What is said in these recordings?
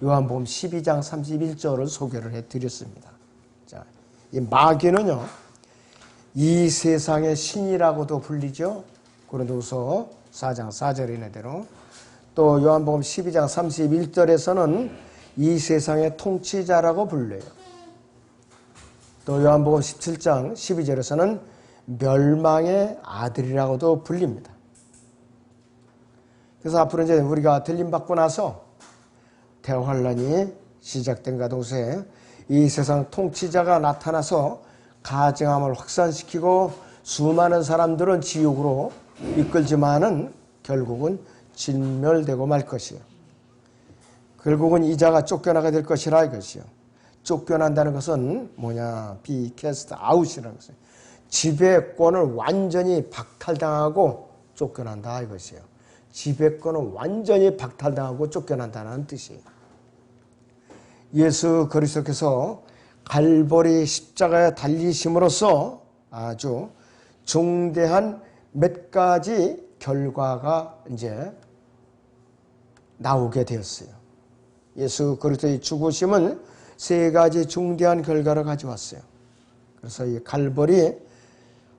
요한복음 12장 31절을 소개를 해드렸습니다. 자, 이 마귀는요, 이 세상의 신이라고도 불리죠. 고린도후서 4장 4절에 있는 대로. 또 요한복음 12장 31절에서는 이 세상의 통치자라고 불려요. 또 요한복음 17장 12절에서는 멸망의 아들이라고도 불립니다. 그래서 앞으로 이제 우리가 들림받고 나서 대환란이 시작된가 동시에 이 세상 통치자가 나타나서 가증함을 확산시키고 수많은 사람들은 지옥으로 이끌지만은 결국은 진멸되고 말 것이요. 결국은 이자가 쫓겨나게 될 것이라 이것이요. 쫓겨난다는 것은 뭐냐? be cast out이라는 것이요. 지배권을 완전히 박탈당하고 쫓겨난다 이것이요. 지배권을 완전히 박탈당하고 쫓겨난다는 뜻이에요. 예수 그리스도께서 갈보리 십자가에 달리심으로써 아주 중대한 몇 가지 결과가 이제 나오게 되었어요. 예수 그리스도의 죽으심은 세 가지 중대한 결과를 가져왔어요. 그래서 이 갈보리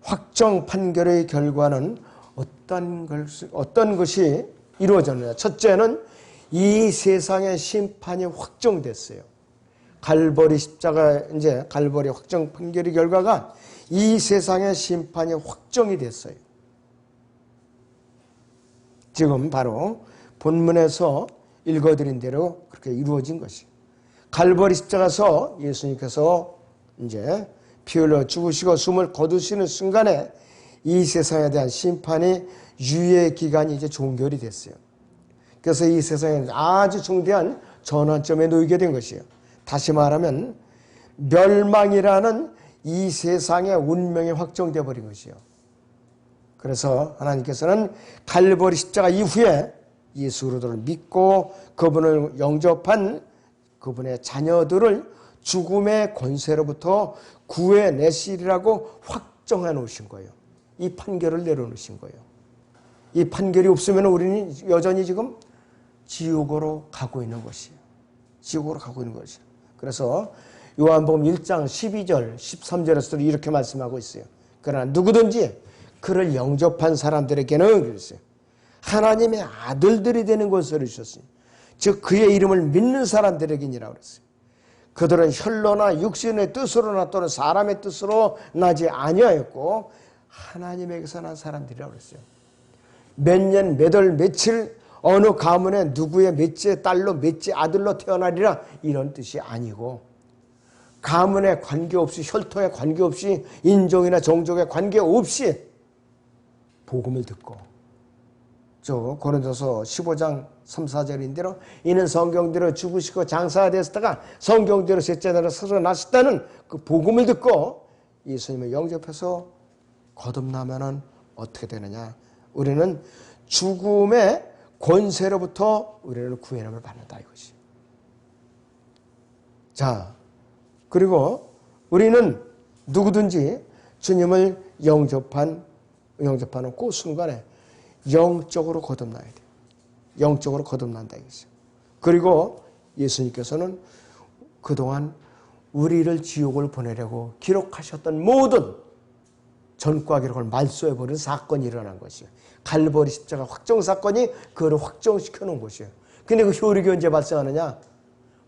확정 판결의 결과는 어떤 것이 이루어졌느냐. 첫째는 이 세상의 심판이 확정됐어요. 갈보리 십자가, 이제 갈보리 확정 판결의 결과가 이 세상의 심판이 확정이 됐어요. 지금 바로 본문에서 읽어드린 대로 그렇게 이루어진 것이. 갈보리 십자가에서 예수님께서 이제 피 흘려 죽으시고 숨을 거두시는 순간에 이 세상에 대한 심판이 유예 기간이 이제 종결이 됐어요. 그래서 이 세상에 아주 중대한 전환점에 놓이게 된 것이에요. 다시 말하면 멸망이라는 이 세상의 운명이 확정되어 버린 것이요. 그래서 하나님께서는 갈보리 십자가 이후에 예수 그리스도를 믿고 그분을 영접한 그분의 자녀들을 죽음의 권세로부터 구해내시리라고 확정해 놓으신 거예요. 이 판결을 내려놓으신 거예요. 이 판결이 없으면 우리는 여전히 지금 지옥으로 가고 있는 것이에요. 지옥으로 가고 있는 것이에요. 그래서 요한복음 1장 12절, 13절에서도 이렇게 말씀하고 있어요. 그러나 누구든지 그를 영접한 사람들에게는 그랬어요. 하나님의 아들들이 되는 것을 주셨어요. 즉 그의 이름을 믿는 사람들에게니라 그랬어요. 그들은 혈로나 육신의 뜻으로나 또는 사람의 뜻으로 나지 아니하였고 하나님에게서 난 사람들이라고 그랬어요. 몇 년, 몇 월, 며칠 어느 가문에 누구의 몇째 딸로 몇째 아들로 태어나리라 이런 뜻이 아니고 가문에 관계없이 혈통에 관계없이 인종이나 종족에 관계없이 복음을 듣고 저 고린도서 15장 3, 4절인대로 이는 성경대로 죽으시고 장사되었다가 성경대로 셋째 날에 살아나셨다는 그 복음을 듣고 예수님을 영접해서 거듭나면은 어떻게 되느냐? 우리는 죽음의 권세로부터 우리는 구원을 받는다 이것이. 자, 그리고 우리는 누구든지 주님을 영접하는 그 순간에 영적으로 거듭나야 돼요. 영적으로 거듭난다 이것이죠. 그리고 예수님께서는 그동안 우리를 지옥을 보내려고 기록하셨던 모든 전과 기록을 말소해버린 사건이 일어난 것이에요. 갈보리 십자가 확정 사건이 그걸 확정시켜 놓은 것이에요. 근데 그 효력이 언제 발생하느냐?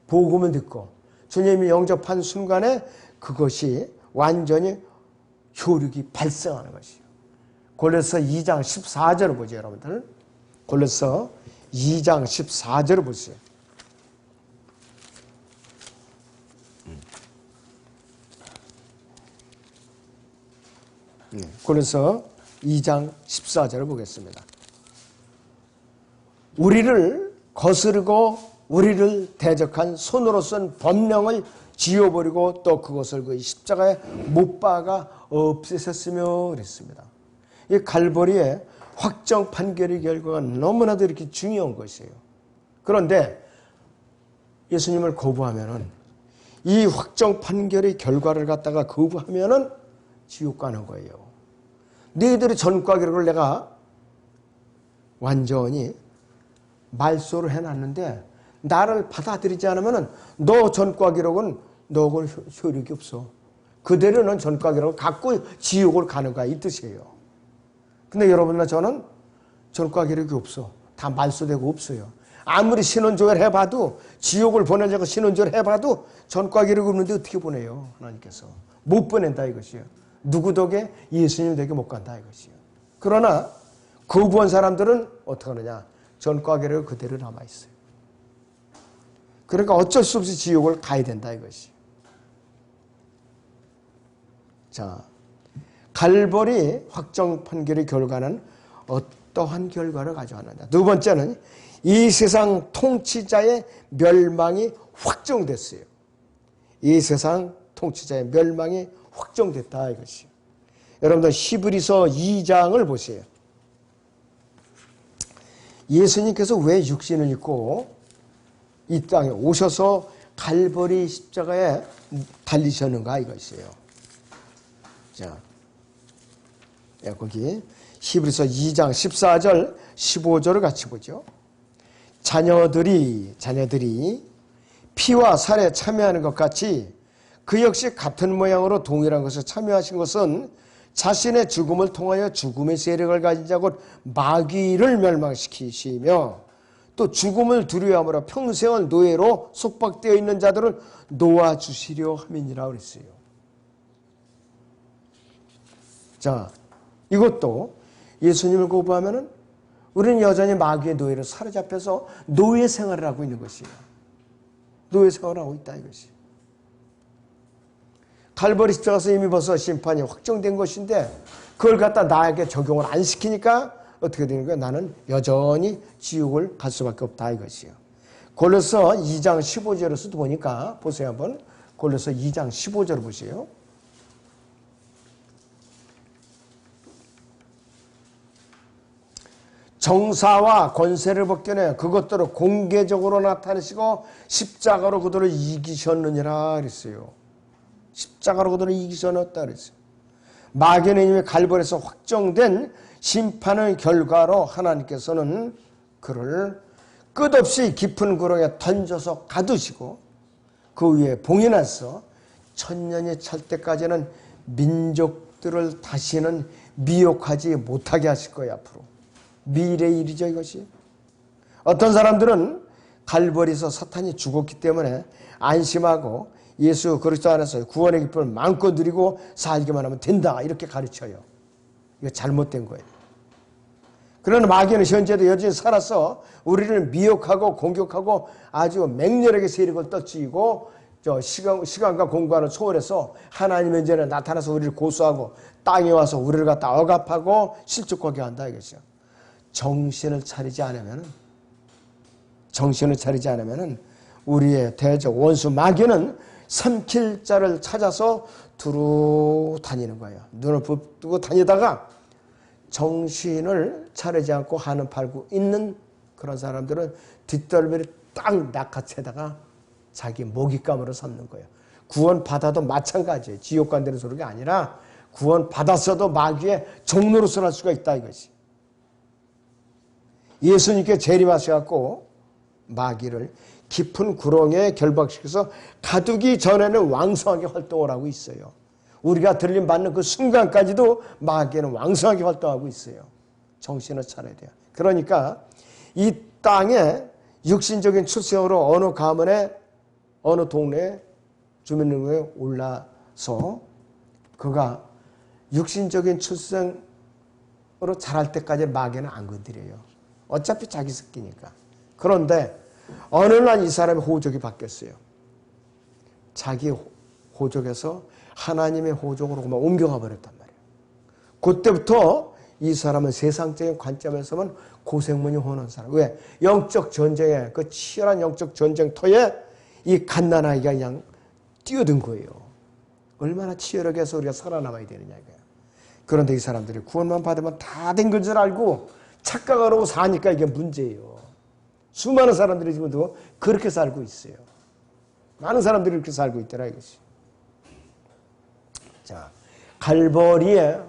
복음을 듣고 주님이 영접한 순간에 그것이 완전히 효력이 발생하는 것이에요. 골로새 2장 14절을 보죠, 여러분들. 골로새 2장 14절을 보세요. 골로새 2장 14절을 보겠습니다. 우리를 거스르고 우리를 대적한 손으로 쓴 법령을 지워버리고 또 그것을 그 십자가에 못 박아 없애셨으며 그랬습니다. 이 갈보리의 확정 판결의 결과가 너무나도 이렇게 중요한 것이에요. 그런데 예수님을 거부하면은 이 확정 판결의 결과를 갖다가 거부하면은 지옥 가는 거예요. 너희들의 전과 기록을 내가 완전히 말소를 해놨는데 나를 받아들이지 않으면 너 전과 기록은 너는 효력이 없어. 그대로 넌 전과 기록을 갖고 지옥을 가는 거야, 이 뜻이에요. 근데 여러분과 저는 전과 기록이 없어. 다 말소되고 없어요. 아무리 신원조회를 해봐도, 지옥을 보내자고 신원조회를 해봐도 전과 기록이 없는데 어떻게 보내요, 하나님께서. 못 보낸다 이것이요. 누구 덕에? 예수님 덕에 못 간다 이것이요. 그러나 거부한 사람들은 어떻게 하느냐? 전과 기록이 그대로 남아있어요. 그러니까 어쩔 수 없이 지옥을 가야 된다 이것이. 자, 갈보리 확정 판결의 결과는 어떠한 결과를 가져왔느냐. 두 번째는 이 세상 통치자의 멸망이 확정됐어요. 이 세상 통치자의 멸망이 확정됐다 이것이요. 여러분들 히브리서 2장을 보세요. 예수님께서 왜 육신을 입고 이 땅에 오셔서 갈보리 십자가에 달리셨는가 이것이에요. 자, 거기 히브리서 2장 14절 15절을 같이 보죠. 자녀들이 피와 살에 참여하는 것 같이 그 역시 같은 모양으로 동일한 것을 참여하신 것은 자신의 죽음을 통하여 죽음의 세력을 가진 자 곧 마귀를 멸망시키시며 또 죽음을 두려워함으로 평생을 노예로 속박되어 있는 자들을 놓아주시려 함이니라 그랬어요. 자, 이것도 예수님을 거부하면은 우리는 여전히 마귀의 노예로 사로잡혀서 노예 생활을 하고 있는 것이에요. 노예 생활을 하고 있다 이것이. 갈보리 십자가에서 이미 벌써 심판이 확정된 것인데 그걸 갖다 나에게 적용을 안 시키니까 어떻게 되는 거야? 나는 여전히 지옥을 갈 수밖에 없다 이것이에요. 골로새 2장 15절에서도 보니까 보세요 한번. 골로새 2장 15절 보세요. 정사와 권세를 벗겨내 그것들을 공개적으로 나타내시고 십자가로 그들을 이기셨느니라 그랬어요. 십자가로 그들을 이기셨다 그랬어요. 마귀는 이미 갈보리에서 확정된 심판의 결과로 하나님께서는 그를 끝없이 깊은 구렁에 던져서 가두시고 그 위에 봉인해서 천년이 찰 때까지는 민족들을 다시는 미혹하지 못하게 하실 거예요. 앞으로. 미래의 일이죠 이것이. 어떤 사람들은 갈보리에서 사탄이 죽었기 때문에 안심하고 예수 그리스도 안에서 구원의 기쁨을 마음껏 누리고 살기만 하면 된다 이렇게 가르쳐요. 이거 잘못된 거예요. 그러나 마귀는 현재도 여전히 살아서 우리를 미혹하고 공격하고 아주 맹렬하게 세력을 떨치고 시간과 공간을 초월해서 하나님의 전에 나타나서 우리를 고소하고 땅에 와서 우리를 갖다 억압하고 실족하게 한다 이것이요. 정신을 차리지 않으면은 우리의 대적 원수 마귀는 삼킬 자를 찾아서 두루 다니는 거예요. 눈을 붙들고 다니다가 정신을 차리지 않고 하는 팔고 있는 그런 사람들은 뒷덜미를 딱 낚아채다가 자기 먹잇감으로 삼는 거예요. 구원 받아도 마찬가지예요. 지옥 간다는 소리가 아니라 구원 받았어도 마귀의 종로로서 할 수가 있다 이것이. 예수님께 재림하셔갖고 마귀를 깊은 구렁에 결박시켜서 가두기 전에는 왕성하게 활동을 하고 있어요. 우리가 들림받는 그 순간까지도 마귀는 왕성하게 활동하고 있어요. 정신을 차려야 돼요. 그러니까 이 땅에 육신적인 출생으로 어느 가문에 어느 동네에 주민등록에 올라서 그가 육신적인 출생으로 자랄 때까지 마귀는 안 건드려요. 어차피 자기 새끼니까. 그런데 어느 날 이 사람의 호적이 바뀌었어요. 자기 호적에서 하나님의 호적으로 옮겨가 버렸단 말이에요. 그때부터 이 사람은 세상적인 관점에서는 고생문이 호는 사람. 왜? 영적 전쟁에 그 치열한 영적 전쟁터에 이 갓난아이가 그냥 뛰어든 거예요. 얼마나 치열하게 해서 우리가 살아남아야 되느냐 이거예요. 그런데 이 사람들이 구원만 받으면 다 된 걸 줄 알고 착각을 하고 사니까 이게 문제예요. 수많은 사람들이 지금도 그렇게 살고 있어요. 많은 사람들이 그렇게 살고 있더라 이것이. 자, 갈보리의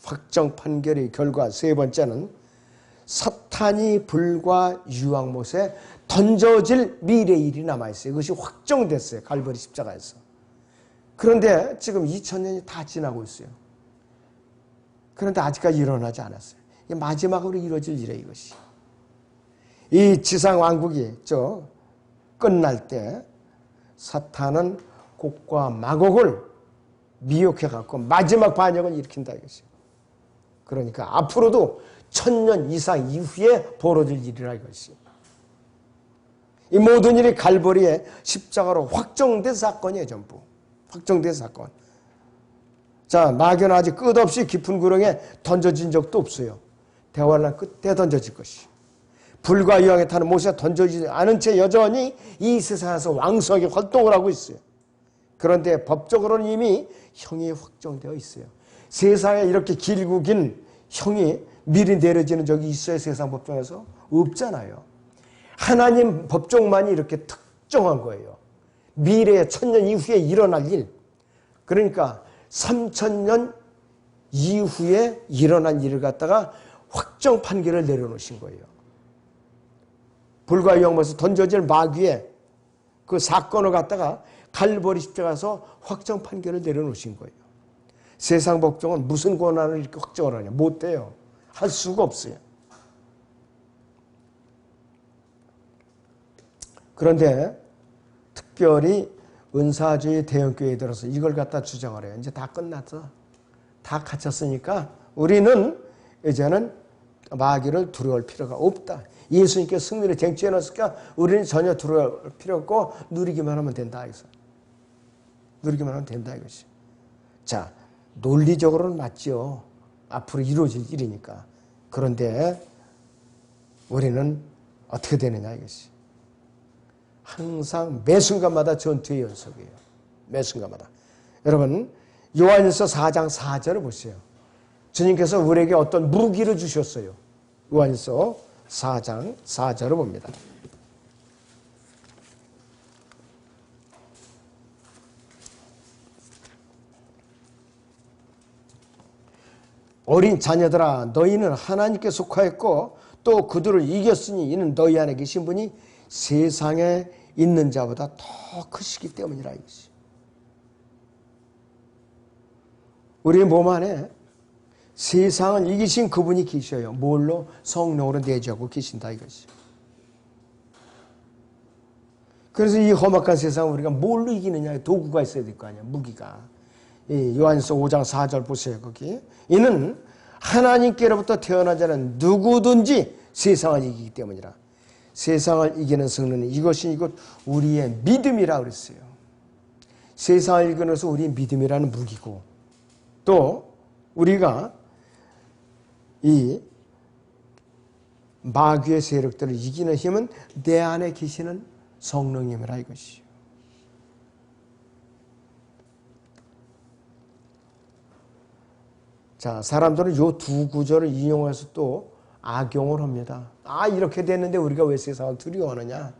확정 판결의 결과 세 번째는 사탄이 불과 유황못에 던져질 미래의 일이 남아있어요. 이것이 확정됐어요. 갈보리 십자가에서. 그런데 지금 2000년이 다 지나고 있어요. 그런데 아직까지 일어나지 않았어요. 마지막으로 이루어질 일이에요. 이것이. 이 지상왕국이 끝날 때 사탄은 곡과 마곡을 미혹해갖고 마지막 반역을 일으킨다 이것이요. 그러니까 앞으로도 1000년 이상 이후에 벌어질 일이라 이것이. 이 모든 일이 갈보리의 십자가로 확정된 사건이에요. 전부. 확정된 사건. 자, 마귀는 아직 끝없이 깊은 구렁에 던져진 적도 없어요. 대환란 끝에 던져질 것이. 불과 유황에 타는 못에 던져지지 않은 채 여전히 이 세상에서 왕성하게 활동을 하고 있어요. 그런데 법적으로는 이미 형이 확정되어 있어요. 세상에 이렇게 길고 긴 형이 미리 내려지는 적이 있어요. 세상 법정에서? 없잖아요. 하나님 법정만이 이렇게 특정한 거예요. 미래의 1000년 이후에 일어날 일. 그러니까 3000년 이후에 일어난 일을 갖다가 확정 판결을 내려놓으신 거예요. 불과 유황못에서 던져질 마귀의 그 사건을 갖다가 갈보리 십자가에서 확정 판결을 내려놓으신 거예요. 세상 법정은 무슨 권한을 이렇게 확정을 하냐? 못 돼요. 할 수가 없어요. 그런데 특별히 은사주의 대형교회에 들어서 이걸 갖다 주장을 해요. 이제 다 끝났어. 다 갇혔으니까 우리는 이제는 마귀를 두려워할 필요가 없다. 예수님께 승리를 쟁취해 놨으니까 우리는 전혀 두려워할 필요 없고 누리기만 하면 된다. 누리기만 하면 된다 이것이. 자, 논리적으로는 맞죠. 앞으로 이루어질 일이니까. 그런데 우리는 어떻게 되느냐 이것이. 항상 매 순간마다 전투의 연속이에요. 매 순간마다. 여러분 요한일서 4장 4절을 보세요. 주님께서 우리에게 어떤 무기를 주셨어요. 요한일서 4장 4절을 봅니다. 어린 자녀들아 너희는 하나님께 속하였고 또 그들을 이겼으니 이는 너희 안에 계신 분이 세상에 있는 자보다 더 크시기 때문이라 이것이. 우리 몸 안에 세상을 이기신 그분이 계셔요. 뭘로? 성령으로 내주하고 계신다 이것이. 그래서 이 험악한 세상을 우리가 뭘로 이기느냐? 도구가 있어야 될 거 아니야. 무기가. 이 요한일서 5장 4절 보세요. 거기. 이는 하나님께로부터 태어나지 않은 누구든지 세상을 이기기 때문이라. 세상을 이기는 승리는 이것이 이것 우리의 믿음이라 그랬어요. 세상을 이기는 것은 우리의 믿음이라는 무기고 또 우리가 이 마귀의 세력들을 이기는 힘은 내 안에 계시는 성령님이라 이것이요. 자, 사람들은 이 두 구절을 인용해서 또 악용을 합니다. 아, 이렇게 됐는데 우리가 왜 세상을 두려워하느냐?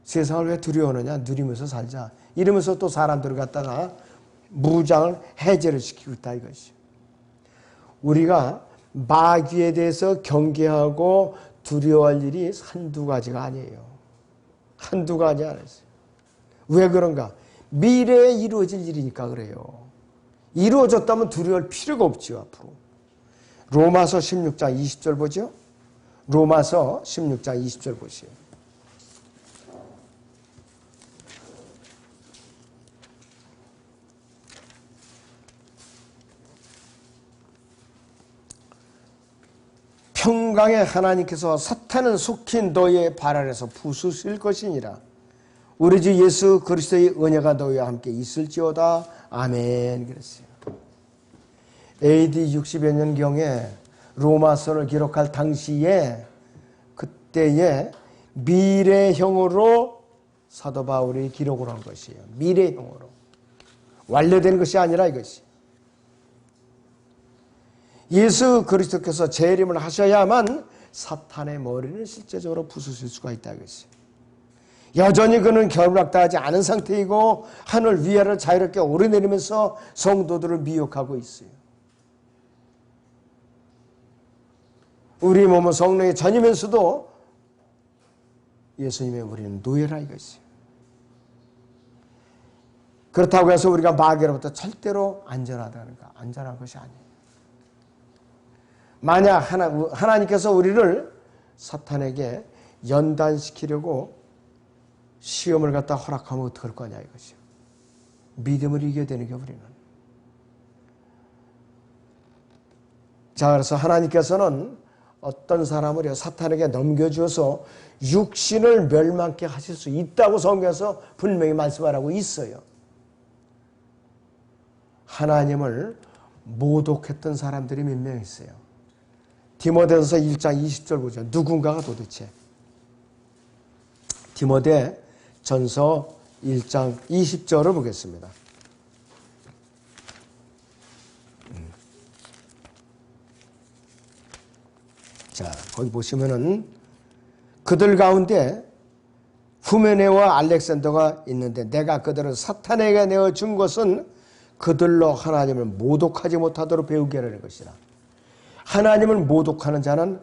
세상을 왜 두려워하느냐? 누리면서 살자. 이러면서 또 사람들을 갖다가 무장을 해제를 시키고 있다 이것이. 우리가 마귀에 대해서 경계하고 두려워할 일이 한두 가지가 아니에요. 한두 가지 아니었어요. 왜 그런가? 미래에 이루어질 일이니까 그래요. 이루어졌다면 두려워할 필요가 없지요. 앞으로. 로마서 16장 20절 보죠. 로마서 16장 20절 보시오. 평강의 하나님께서 사탄은 속히 너희의 발 아래서 부수실 것이니라. 우리 주 예수 그리스도의 은혜가 너희와 함께 있을지어다. 아멘. 그랬어요. AD 60여 년경에 로마서를 기록할 당시에 그때의 미래형으로 사도 바울이 기록을 한 것이에요. 미래형으로. 완료된 것이 아니라 이것이. 예수 그리스도께서 재림을 하셔야만 사탄의 머리를 실제적으로 부수실 수가 있다 이것이. 여전히 그는 결박당하지 않은 상태이고 하늘 위아래를 자유롭게 오르내리면서 성도들을 미혹하고 있어요. 우리 몸은 성령이 전이면서도 예수님의 우리는 노예라 이것이에요. 그렇다고 해서 우리가 마귀로부터 절대로 안전한 것이 아니에요. 만약 하나님께서 우리를 사탄에게 연단시키려고 시험을 갖다 허락하면 어떡할 거냐 이것이요. 믿음을 이겨야 되는 게 우리는. 자, 그래서 하나님께서는 어떤 사람을 사탄에게 넘겨주어서 육신을 멸망케 하실 수 있다고 성경에서 분명히 말씀하라고 있어요. 하나님을 모독했던 사람들이 몇 명 있어요. 디모데전서 1장 20절 보죠. 누군가가 도대체. 디모데전서 1장 20절을 보겠습니다. 자, 거기 보시면은 그들 가운데 후메네와 알렉산더가 있는데 내가 그들을 사탄에게 내어준 것은 그들로 하나님을 모독하지 못하도록 배우게 하려는 것이라. 하나님을 모독하는 자는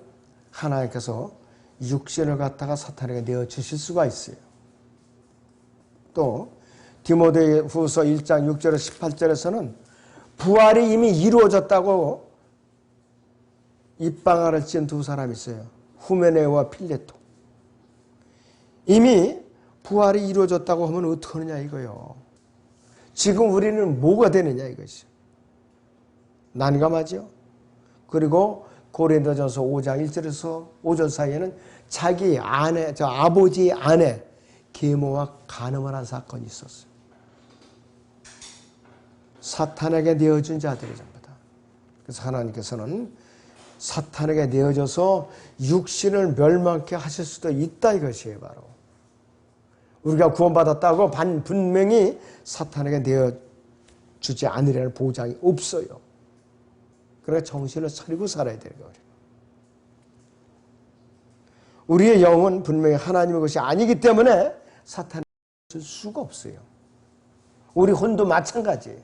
하나님께서 육신을 갖다가 사탄에게 내어주실 수가 있어요. 또 디모데후서 1장 6절에서 18절에서는 부활이 이미 이루어졌다고 입방아를 찐 두 사람이 있어요. 후메네와 필레토. 이미 부활이 이루어졌다고 하면 어떡하느냐 이거요. 지금 우리는 뭐가 되느냐 이것이. 난감하죠. 그리고 고린도전서 5장 1절에서 5절 사이에는 자기 아내, 아버지의 아내 계모와 간음을 한 사건이 있었어요. 사탄에게 내어준 자들이 전부 다. 그래서 하나님께서는 사탄에게 내어져서 육신을 멸망케 하실 수도 있다 이것이에요. 바로 우리가 구원받았다고 분명히 사탄에게 내어주지 않으려는 보장이 없어요. 그러니까 정신을 차리고 살아야 되는 거예요. 우리의 영은 분명히 하나님의 것이 아니기 때문에 사탄에게 줄 수가 없어요. 우리 혼도 마찬가지예요.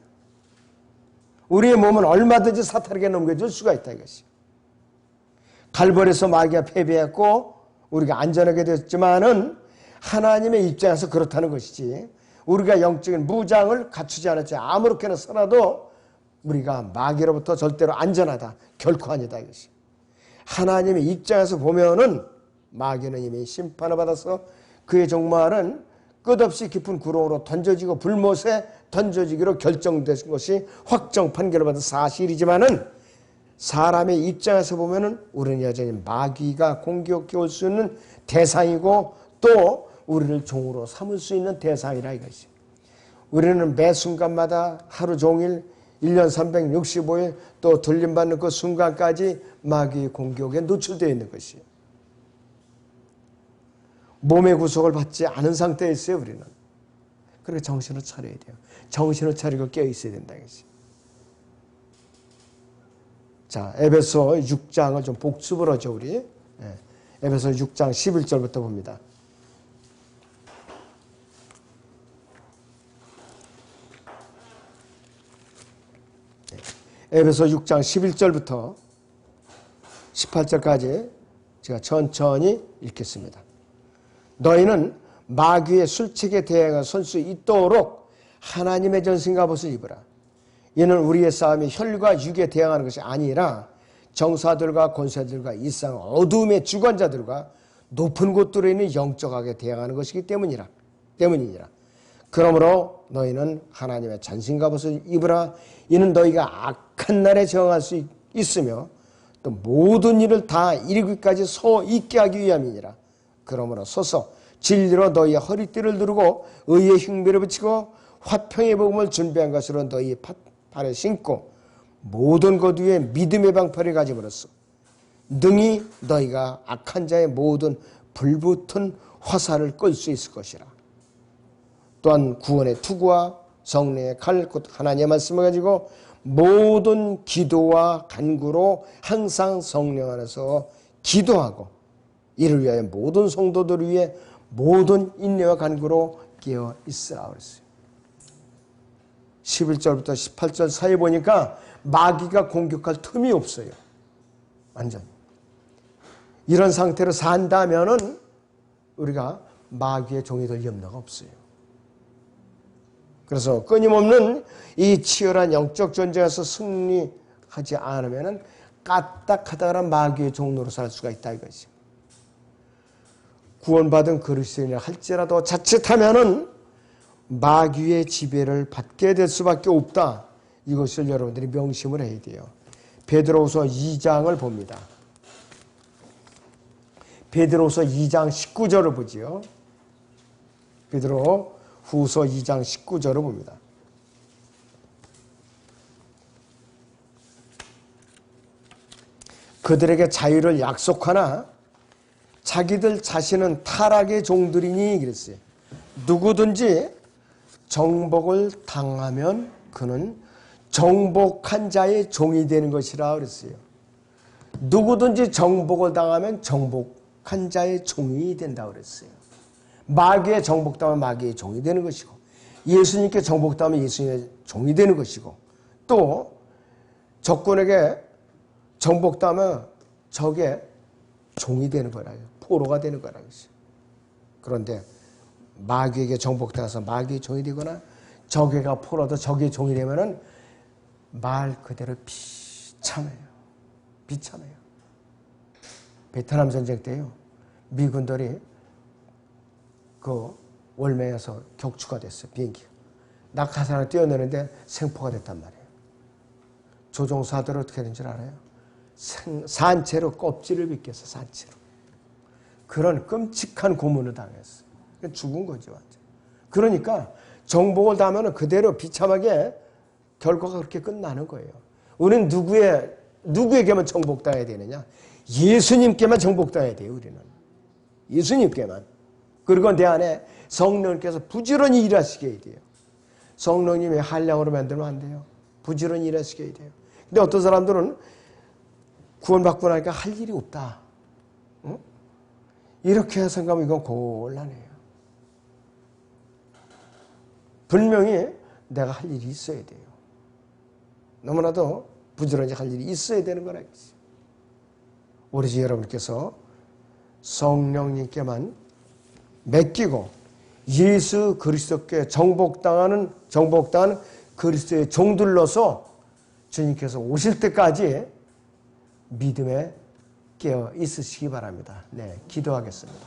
우리의 몸은 얼마든지 사탄에게 넘겨줄 수가 있다 이것이. 갈보리에서 마귀가 패배했고 우리가 안전하게 됐지만은 하나님의 입장에서 그렇다는 것이지. 우리가 영적인 무장을 갖추지 않았지 아무렇게나 살아도 우리가 마귀로부터 절대로 안전하다. 결코 아니다 이것이. 하나님의 입장에서 보면은 마귀는 이미 심판을 받아서 그의 종말은 끝없이 깊은 구렁으로 던져지고 불못에 던져지기로 결정된 것이 확정 판결을 받은 사실이지만은 사람의 입장에서 보면은 우리는 여전히 마귀가 공격해 올 수 있는 대상이고 또 우리를 종으로 삼을 수 있는 대상이라 이것이. 우리는 매 순간마다 하루 종일 1년 365일 또 들림받는 그 순간까지 마귀의 공격에 노출되어 있는 것이에요. 몸의 구속을 받지 않은 상태에 있어요 우리는. 그러니까 정신을 차려야 돼요. 정신을 차리고 깨어 있어야 된다 이것이. 자, 에베소 6장을 좀 복습을 하죠 우리. 에베소 6장 11절부터 봅니다. 에베소 6장 11절부터 18절까지 제가 천천히 읽겠습니다. 너희는 마귀의 술책에 대항해 설 수 있도록 하나님의 전신과 벗을 입으라. 이는 우리의 싸움이 혈과 육에 대항하는 것이 아니라 정사들과 권세들과 이 세상 어두움의 주관자들과 높은 곳들에 있는 영적하게 대항하는 것이기 때문이니라. 그러므로 너희는 하나님의 전신과 벗을 입으라. 이는 너희가 악한 날에 저항할 수 있으며 또 모든 일을 다 이루기까지 서 있게 하기 위함이니라. 그러므로 서서 진리로 너희의 허리띠를 두르고 의의 흉배를 붙이고 화평의 복음을 준비한 것으로 너희 발에 신고 모든 것 위에 믿음의 방패를 가짐으로써 능히 너희가 악한 자의 모든 불붙은 화살을 끌 수 있을 것이라. 또한 구원의 투구와 성령의 칼 곧 하나님의 말씀을 가지고 모든 기도와 간구로 항상 성령 안에서 기도하고 이를 위하여 모든 성도들을 위해 모든 인내와 간구로 깨어 있으라 그랬어요. 11절부터 18절 사이 보니까 마귀가 공격할 틈이 없어요. 완전. 이런 상태로 산다면은 우리가 마귀의 종이 될 염려가 없어요. 그래서 끊임없는 이 치열한 영적 전쟁에서 승리하지 않으면은 까딱하다가 마귀의 종로로 살 수가 있다 이거지. 구원받은 그리스도인이라 할지라도 자칫하면은 마귀의 지배를 받게 될 수밖에 없다. 이것을 여러분들이 명심을 해야 돼요. 베드로후서 2장을 봅니다. 베드로후서 2장 19절을 보지요. 베드로후서 2장 19절을 봅니다. 그들에게 자유를 약속하나 자기들 자신은 타락의 종들이니 그랬어요. 누구든지 정복을 당하면 그는 정복한 자의 종이 되는 것이라 그랬어요. 누구든지 정복을 당하면 정복한 자의 종이 된다 그랬어요. 마귀에 정복당하면 마귀의 종이 되는 것이고, 예수님께 정복당하면 예수님의 종이 되는 것이고, 또 적군에게 정복당하면 적의 종이 되는 거라요. 포로가 되는 거라고 했어요. 그런데 마귀에게 정복당해서 마귀의 종이 되거나 적에가 포로도 적의 종이 되면은 말 그대로 비참해요. 비참해요. 베트남 전쟁 때요. 미군들이 그 월매에서 격추가 됐어요. 비행기가. 낙하산을 뛰어내는데 생포가 됐단 말이에요. 조종사들은 어떻게 된 줄 알아요? 산채로 껍질을 벗겨서 산채로. 그런 끔찍한 고문을 당했어요. 죽은 거죠. 완전. 그러니까 정복을 당하면 그대로 비참하게 결과가 그렇게 끝나는 거예요. 우리는 누구에게만 정복당해야 되느냐? 예수님께만 정복당해야 돼요. 우리는. 예수님께만. 그리고 내 안에 성령님께서 부지런히 일하시게 해야 돼요. 성령님이 한량으로 만들면 안 돼요. 부지런히 일하시게 해야 돼요. 근데 어떤 사람들은 구원받고 나니까 할 일이 없다. 응? 이렇게 생각하면 이건 곤란해요. 분명히 내가 할 일이 있어야 돼요. 너무나도 부지런히 할 일이 있어야 되는 거라겠지. 오로지 여러분께서 성령님께만 맡기고 예수 그리스도께 정복당한 그리스도의 종들로서 주님께서 오실 때까지 믿음에 깨어 있으시기 바랍니다. 네, 기도하겠습니다.